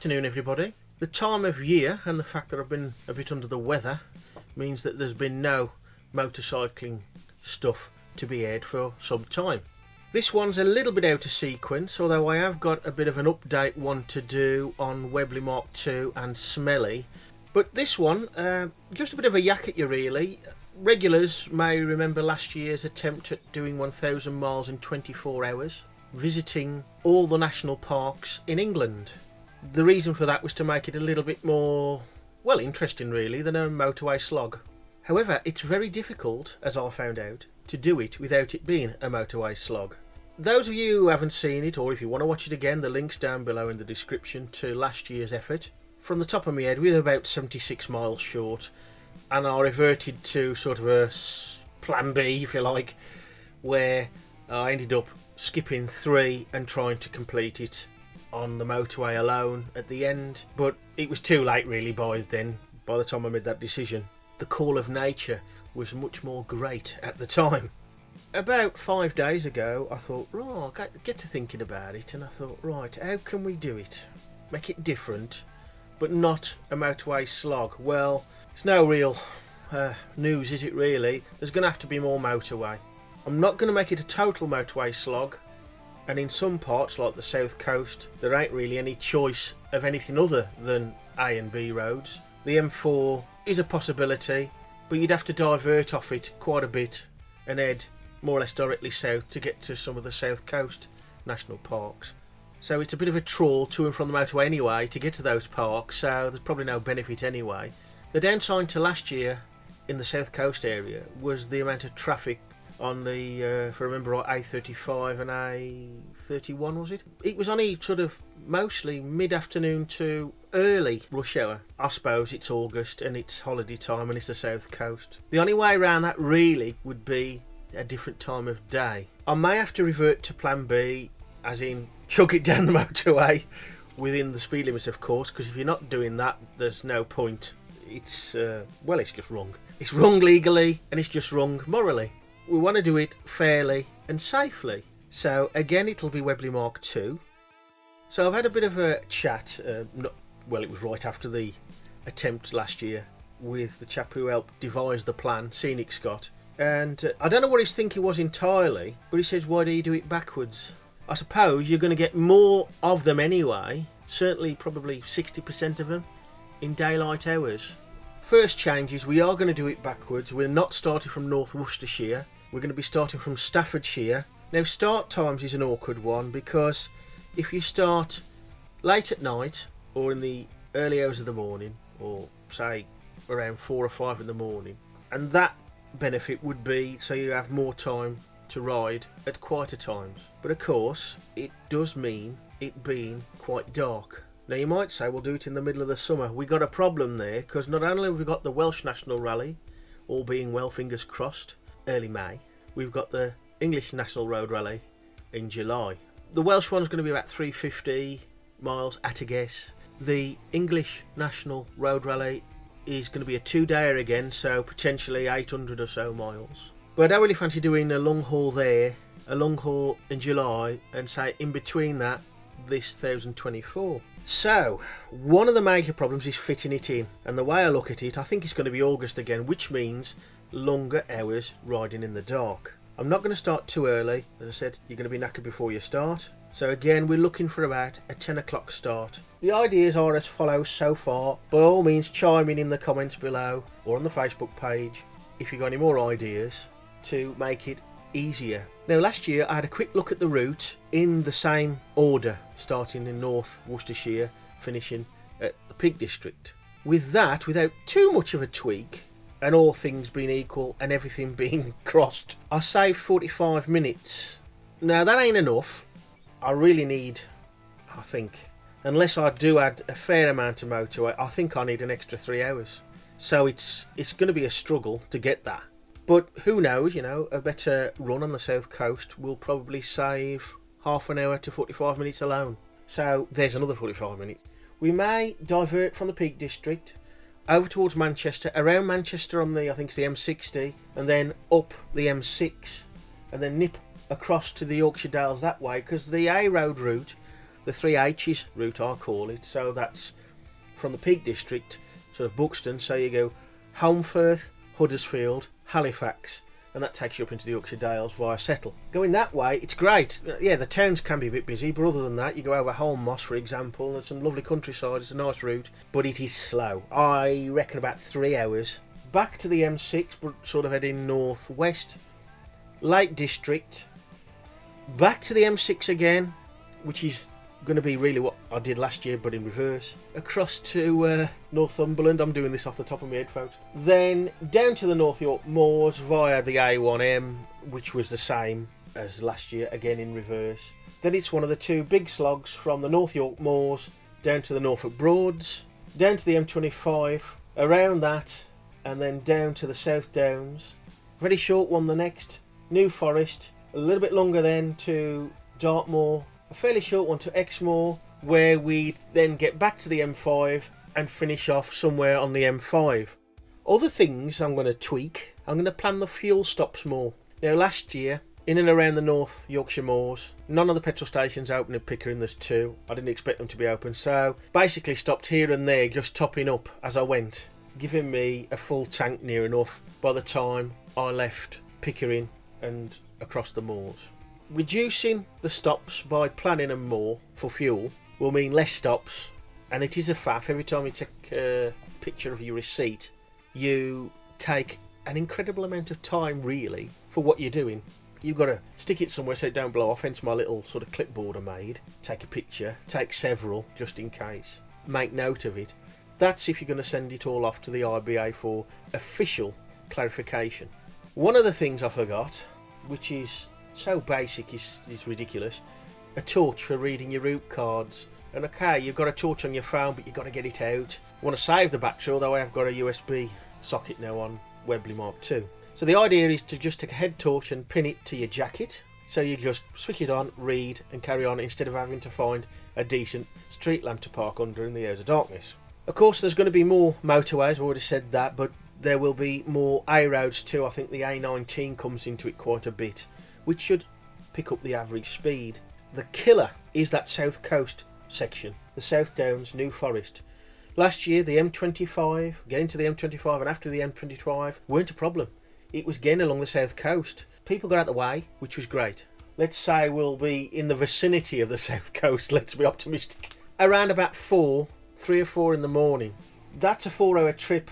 afternoon, everybody. The time of year and the fact that I've been a bit under the weather means that there's been no motorcycling stuff to be aired for some time. This one's a little bit out of sequence, although I have got a bit of an update one to do on Webley Mark II and Smelly. But this one, just a bit of a yak at you really. Regulars may remember last year's attempt at doing 1,000 miles in 24 hours, visiting all the national parks in England. The reason for that was to make it a little bit more, well, interesting really, than a motorway slog. However, it's very difficult, as I found out, to do it without it being a motorway slog. Those of you who haven't seen it, or if you want to watch it again, the link's down below in the description to last year's effort. From the top of my head, we were about 76 miles short, and I reverted to sort of a plan B, if you like, where I ended up skipping 3 and trying to complete it on the motorway alone at the end. But it was too late really by then, by the time I made that decision. The call of nature was much more great at the time. About 5 days ago I thought, right, I get to thinking about it, and I thought, right, how can we do it? Make it different, but not a motorway slog. Well, it's no real news, is it really? There's going to have to be more motorway. I'm not going to make it a total motorway slog, and in some parts like the south coast there ain't really any choice of anything other than A and B roads. The M4 is a possibility, but you'd have to divert off it quite a bit and head more or less directly south to get to some of the south coast national parks. So it's a bit of a trawl to and from the motorway anyway to get to those parks, so there's probably no benefit anyway. The downside to last year in the south coast area was the amount of traffic on the, if I remember right, A35 and A31, was it? It was only sort of mostly mid-afternoon to early rush hour. I suppose it's August and it's holiday time and it's the south coast. The only way around that really would be a different time of day. I may have to revert to plan B, as in chug it down the motorway within the speed limits, of course, because if you're not doing that, there's no point. It's, well, it's just wrong. It's wrong legally and it's just wrong morally. We want to do it fairly and safely. So again, it'll be Webley Mark II. So I've had a bit of a chat, it was right after the attempt last year, with the chap who helped devise the plan, Scenic Scott. And I don't know what his thinking was entirely, but he says, why do you do it backwards? I suppose you're going to get more of them anyway, certainly probably 60% of them, in daylight hours. First change is we are going to do it backwards. We're not starting from North Worcestershire. We're going to be starting from Staffordshire. Now, start times is an awkward one, because if you start late at night or in the early hours of the morning, or say around 4 or 5 in the morning, and that benefit would be so you have more time to ride at quieter times. But of course, it does mean it being quite dark. Now you might say we'll do it in the middle of the summer. We got a problem there, because not only have we got the Welsh National Rally, all being well, fingers crossed, early May, we've got the English National Road Rally in July. The Welsh one's going to be about 350 miles at a guess. The English National Road Rally is going to be a 2-dayer again, so potentially 800 or so miles. But I don't really fancy doing a long haul there, a long haul in July, and say in between that, this 1024. So, one of the major problems is fitting it in, and the way I look at it, I think it's going to be August again, which means longer hours riding in the dark. I'm not going to start too early. As I said, you're going to be knackered before you start. So again, we're looking for about a 10 o'clock start. The ideas are as follows so far. By all means, chime in the comments below or on the Facebook page if you've got any more ideas to make it easier. Now, last year I had a quick look at the route in the same order, starting in North Worcestershire, finishing at the Peak District. With that, without too much of a tweak, and all things being equal and everything being crossed, I saved 45 minutes. Now, that ain't enough. I really need, I think, unless I do add a fair amount of motorway, I think I need an extra 3 hours. So it's going to be a struggle to get that. But who knows, you know, a better run on the south coast will probably save half an hour to 45 minutes alone. So there's another 45 minutes. We may divert from the Peak District over towards Manchester, around Manchester on the, I think it's the M60, and then up the M6, and then nip across to the Yorkshire Dales that way, because the A road route the 3H's route, I call it. So that's from the Peak District, sort of Buxton, so you go Holmfirth, Huddersfield, Halifax, and that takes you up into the Yorkshire Dales via Settle. Going that way, it's great. Yeah, the towns can be a bit busy, but other than that, you go over Holmmoss, for example, there's some lovely countryside, it's a nice route, but it is slow. I reckon about 3 hours. Back to the M6, but sort of heading northwest. Lake District. Back to the M6 again, which is going to be really what I did last year, but in reverse. Across to Northumberland. I'm doing this off the top of my head, folks. Then down to the North York Moors via the A1M, which was the same as last year, again in reverse. Then it's one of the two big slogs from the North York Moors down to the Norfolk Broads, down to the M25, around that, and then down to the South Downs. Very short one the next, New Forest, a little bit longer then to Dartmoor, a fairly short one to Exmoor, where we then get back to the M5 and finish off somewhere on the M5. Other things I'm going to tweak, I'm going to plan the fuel stops more. Now last year, in and around the North Yorkshire Moors, none of the petrol stations open at Pickering, there's 2. I didn't expect them to be open, so basically stopped here and there, just topping up as I went, giving me a full tank near enough by the time I left Pickering and across the moors. Reducing the stops by planning them more for fuel will mean less stops, and it is a faff. Every time you take a picture of your receipt, you take an incredible amount of time really for what you're doing. You've got to stick it somewhere so it don't blow off, hence my little sort of clipboard I made. Take a picture, take several just in case, make note of it. That's if you're going to send it all off to the IBA for official clarification. One of the things I forgot, which is so basic, is ridiculous, a torch for reading your route cards. And okay, you've got a torch on your phone, but you've got to get it out. I want to save the battery, although I have got a USB socket now on Webley Mark II. So the idea is to just take a head torch and pin it to your jacket, so you just switch it on, read and carry on, instead of having to find a decent street lamp to park under in the hours of darkness. Of course there's going to be more motorways, I've already said that, but there will be more A roads too. I think the A19 comes into it quite a bit, which should pick up the average speed. The killer is that South Coast section, the South Downs, New Forest. Last year the M25, getting to the M25 and after the M25 weren't a problem. It was getting along the South Coast. People got out of the way, which was great. Let's say we'll be in the vicinity of the South Coast, let's be optimistic, around about 3 or 4 in the morning. That's a 4-hour trip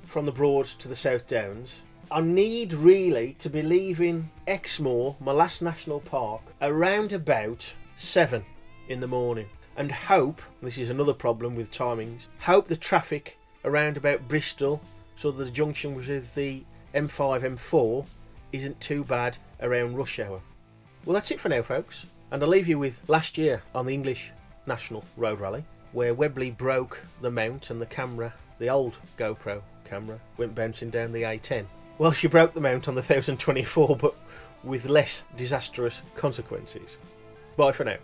from the Broads to the South Downs. I need really to be leaving Exmoor, my last national park, around about 7 in the morning, and hope, this is another problem with timings, hope the traffic around about Bristol, so that the junction with the M5, M4 isn't too bad around rush hour. Well, that's it for now, folks, and I'll leave you with last year on the English National Road Rally, where Webley broke the mount and the camera, the old GoPro camera, went bouncing down the A10. Well, she broke the mount on the 1024, but with less disastrous consequences. Bye for now.